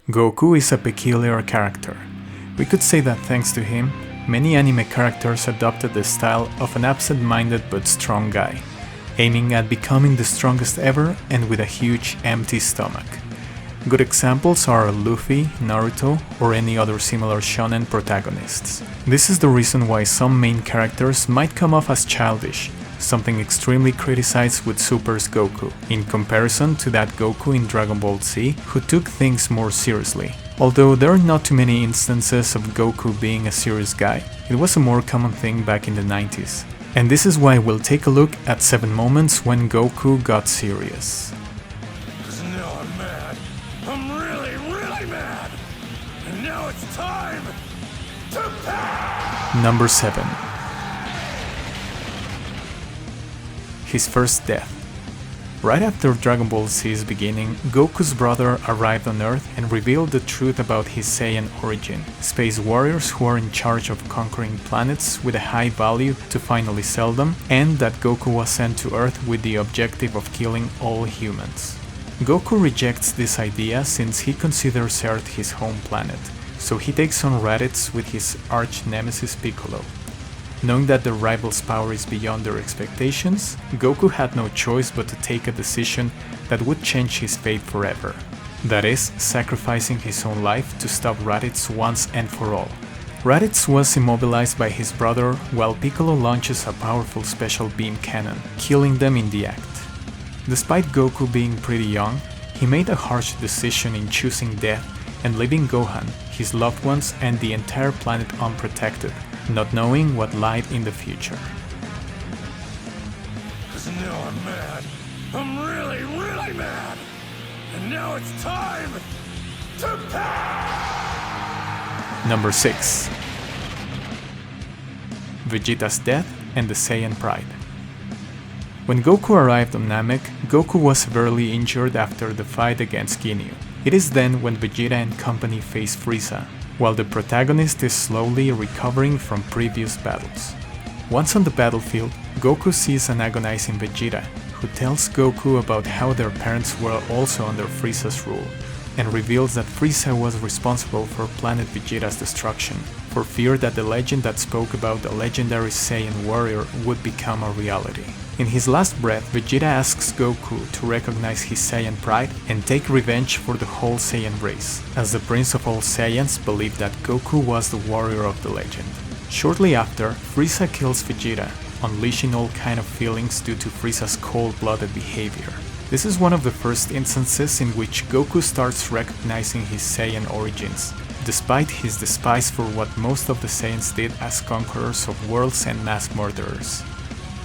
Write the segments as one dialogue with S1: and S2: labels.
S1: Goku is a peculiar character. We could say that thanks to him, many anime characters adopted the style of an absent-minded but strong guy, aiming at becoming the strongest ever and with a huge empty stomach. Good examples are Luffy, Naruto, or any other similar shonen protagonists. This is the reason why some main characters might come off as childish, something extremely criticized with Super's Goku, in comparison to that Goku in Dragon Ball Z who took things more seriously. Although there are not too many instances of Goku being a serious guy, it was a more common thing back in the 90s. And this is why we'll take a look at 7 moments when Goku got serious.
S2: Now I'm mad. I'm really, really mad. And now it's time to pass.
S1: Number 7. His first death. Right after Dragon Ball Z's beginning, Goku's brother arrived on Earth and revealed the truth about his Saiyan origin, space warriors who are in charge of conquering planets with a high value to finally sell them, and that Goku was sent to Earth with the objective of killing all humans. Goku rejects this idea since he considers Earth his home planet, so he takes on Raditz with his arch-nemesis Piccolo. Knowing that the rivals' power is beyond their expectations, Goku had no choice but to take a decision that would change his fate forever. That is, sacrificing his own life to stop Raditz once and for all. Raditz was immobilized by his brother while Piccolo launches a powerful special beam cannon, killing them in the act. Despite Goku being pretty young, he made a harsh decision in choosing death and leaving Gohan, his loved ones, and the entire planet unprotected, not knowing what lied in the future.
S2: Cause now I'm mad. I'm really, really mad. And now it's time to pass.
S1: Number 6. Vegeta's death and the Saiyan Pride. When Goku arrived on Namek, Goku was severely injured after the fight against Ginyu. It is then when Vegeta and company face Frieza, while the protagonist is slowly recovering from previous battles. Once on the battlefield, Goku sees an agonizing Vegeta, who tells Goku about how their parents were also under Frieza's rule, and reveals that Frieza was responsible for Planet Vegeta's destruction, for fear that the legend that spoke about the legendary Saiyan warrior would become a reality. In his last breath, Vegeta asks Goku to recognize his Saiyan pride and take revenge for the whole Saiyan race, as the Prince of all Saiyans believed that Goku was the warrior of the legend. Shortly after, Frieza kills Vegeta, unleashing all kind of feelings due to Frieza's cold-blooded behavior. This is one of the first instances in which Goku starts recognizing his Saiyan origins, despite his despise for what most of the Saiyans did as conquerors of worlds and mass murderers.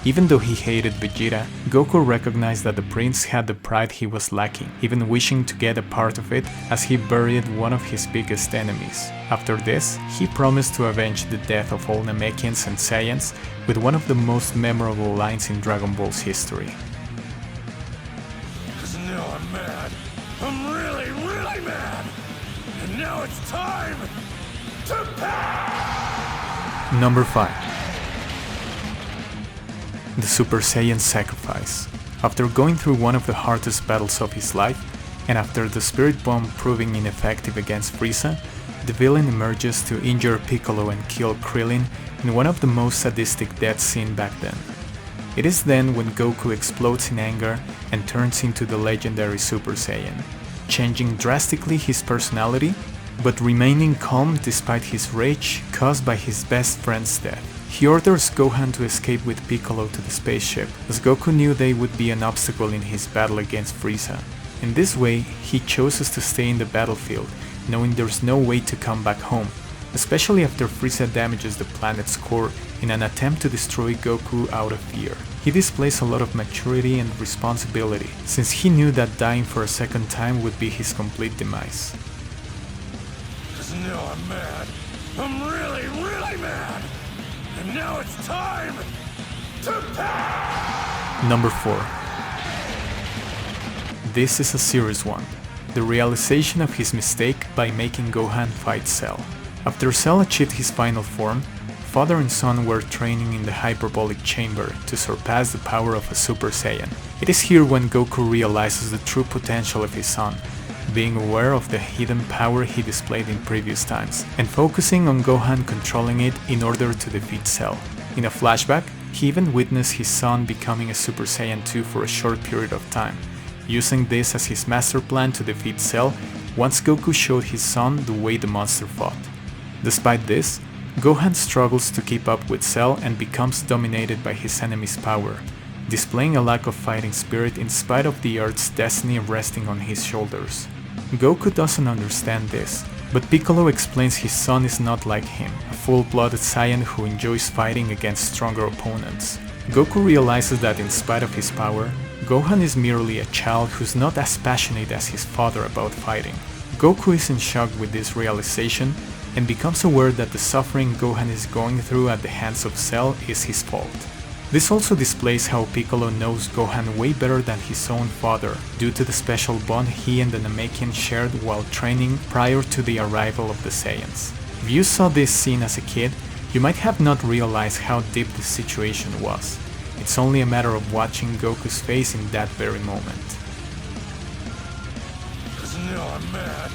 S1: Even though he hated Vegeta, Goku recognized that the prince had the pride he was lacking, even wishing to get a part of it as he buried one of his biggest enemies. After this, he promised to avenge the death of all Namekians and Saiyans with one of the most memorable lines in Dragon Ball's history.
S2: Cause now I'm mad. I'm really, really mad. And now it's time to pass.
S1: Number 5. The Super Saiyan Sacrifice. After going through one of the hardest battles of his life, and after the Spirit Bomb proving ineffective against Frieza, the villain emerges to injure Piccolo and kill Krillin in one of the most sadistic deaths seen back then. It is then when Goku explodes in anger and turns into the legendary Super Saiyan, changing drastically his personality, but remaining calm despite his rage caused by his best friend's death. He orders Gohan to escape with Piccolo to the spaceship, as Goku knew they would be an obstacle in his battle against Frieza. In this way, he chooses to stay in the battlefield, knowing there's no way to come back home, especially after Frieza damages the planet's core in an attempt to destroy Goku out of fear. He displays a lot of maturity and responsibility, since he knew that dying for a second time would be his complete demise.
S2: Cause now I'm mad. I'm really, really mad. And now it's time to pass.
S1: Number 4. This is a serious one. The realization of his mistake by making Gohan fight Cell. After Cell achieved his final form, father and son were training in the hyperbolic chamber to surpass the power of a Super Saiyan. It is here when Goku realizes the true potential of his son, being aware of the hidden power he displayed in previous times, and focusing on Gohan controlling it in order to defeat Cell. In a flashback, he even witnessed his son becoming a Super Saiyan 2 for a short period of time, using this as his master plan to defeat Cell once Goku showed his son the way the monster fought. Despite this, Gohan struggles to keep up with Cell and becomes dominated by his enemy's power, displaying a lack of fighting spirit in spite of the Earth's destiny resting on his shoulders. Goku doesn't understand this, but Piccolo explains his son is not like him, a full-blooded Saiyan who enjoys fighting against stronger opponents. Goku realizes that in spite of his power, Gohan is merely a child who's not as passionate as his father about fighting. Goku is in shock with this realization and becomes aware that the suffering Gohan is going through at the hands of Cell is his fault. This also displays how Piccolo knows Gohan way better than his own father, due to the special bond he and the Namekian shared while training prior to the arrival of the Saiyans. If you saw this scene as a kid, you might have not realized how deep this situation was. It's only a matter of watching Goku's face in that very moment.
S2: Cause now I'm mad.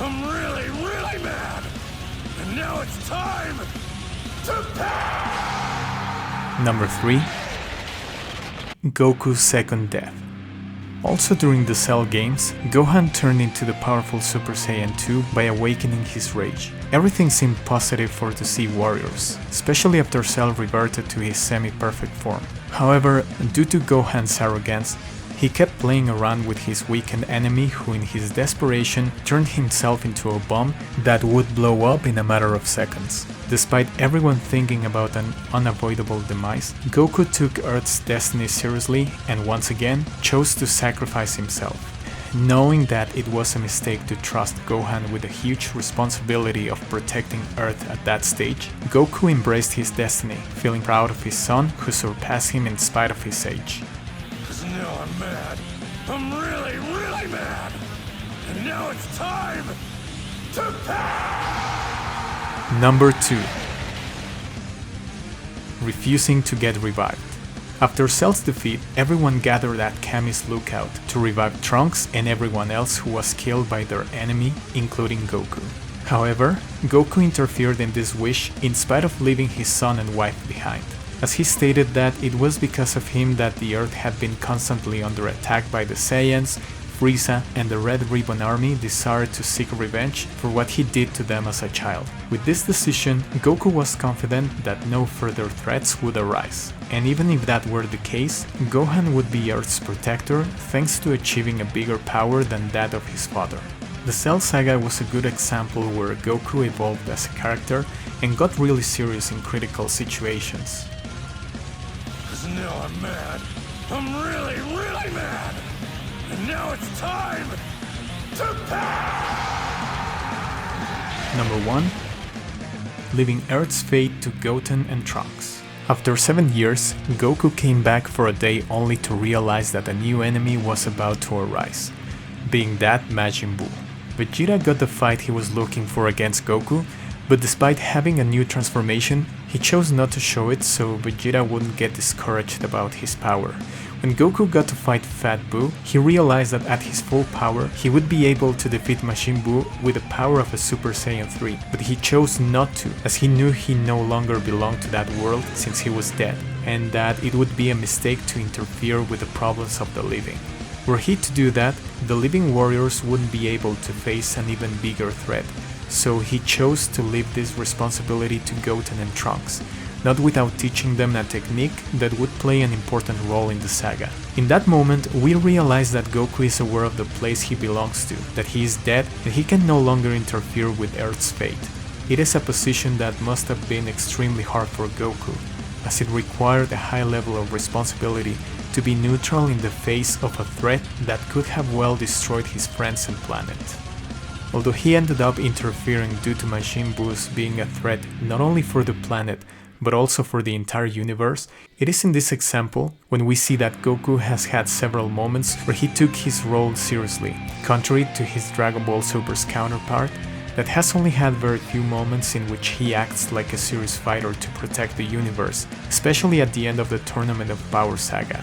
S2: I'm really, really mad. And now it's time to pay!
S1: Number 3. Goku's second death. Also during the Cell games, Gohan turned into the powerful Super Saiyan 2 by awakening his rage. Everything seemed positive for the Sea Warriors, especially after Cell reverted to his semi-perfect form. However, due to Gohan's arrogance, he kept playing around with his weakened enemy who in his desperation turned himself into a bomb that would blow up in a matter of seconds. Despite everyone thinking about an unavoidable demise, Goku took Earth's destiny seriously and once again chose to sacrifice himself. Knowing that it was a mistake to trust Gohan with the huge responsibility of protecting Earth at that stage, Goku embraced his destiny, feeling proud of his son who surpassed him in spite of his age.
S2: Now I'm mad. I'm really, really mad. And now it's time to pay!
S1: Number 2. Refusing to get revived. After Cell's defeat, everyone gathered at Kami's lookout to revive Trunks and everyone else who was killed by their enemy, including Goku. However, Goku interfered in this wish in spite of leaving his son and wife behind, as he stated that it was because of him that the Earth had been constantly under attack by the Saiyans, Frieza, and the Red Ribbon Army desired to seek revenge for what he did to them as a child. With this decision, Goku was confident that no further threats would arise. And even if that were the case, Gohan would be Earth's protector thanks to achieving a bigger power than that of his father. The Cell Saga was a good example where Goku evolved as a character and got really serious in critical situations.
S2: Now I'm mad. I'm really, really mad. And now it's time to pay!
S1: Number 1. Leaving Earth's fate to Goten and Trunks. After 7 years, Goku came back for a day only to realize that a new enemy was about to arise, being that Majin Buu. Vegeta got the fight he was looking for against Goku, but despite having a new transformation, he chose not to show it so Vegeta wouldn't get discouraged about his power. When Goku got to fight Fat Buu, he realized that at his full power, he would be able to defeat Majin Buu with the power of a Super Saiyan 3, but he chose not to, as he knew he no longer belonged to that world since he was dead, and that it would be a mistake to interfere with the problems of the living. Were he to do that, the living warriors wouldn't be able to face an even bigger threat, so he chose to leave this responsibility to Goten and Trunks, not without teaching them a technique that would play an important role in the saga. In that moment, we realize that Goku is aware of the place he belongs to, that he is dead and he can no longer interfere with Earth's fate. It is a position that must have been extremely hard for Goku, as it required a high level of responsibility to be neutral in the face of a threat that could have well destroyed his friends and planet. Although he ended up interfering due to Majin Buu's being a threat not only for the planet, but also for the entire universe, it is in this example when we see that Goku has had several moments where he took his role seriously, contrary to his Dragon Ball Super's counterpart that has only had very few moments in which he acts like a serious fighter to protect the universe, especially at the end of the Tournament of Power saga.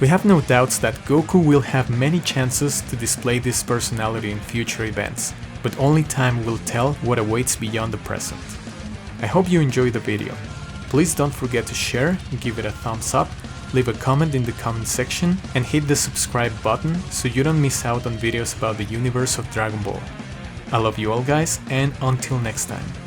S1: We have no doubts that Goku will have many chances to display this personality in future events, but only time will tell what awaits beyond the present. I hope you enjoyed the video. Please don't forget to share, give it a thumbs up, leave a comment in the comment section, and hit the subscribe button so you don't miss out on videos about the universe of Dragon Ball. I love you all guys, and until next time.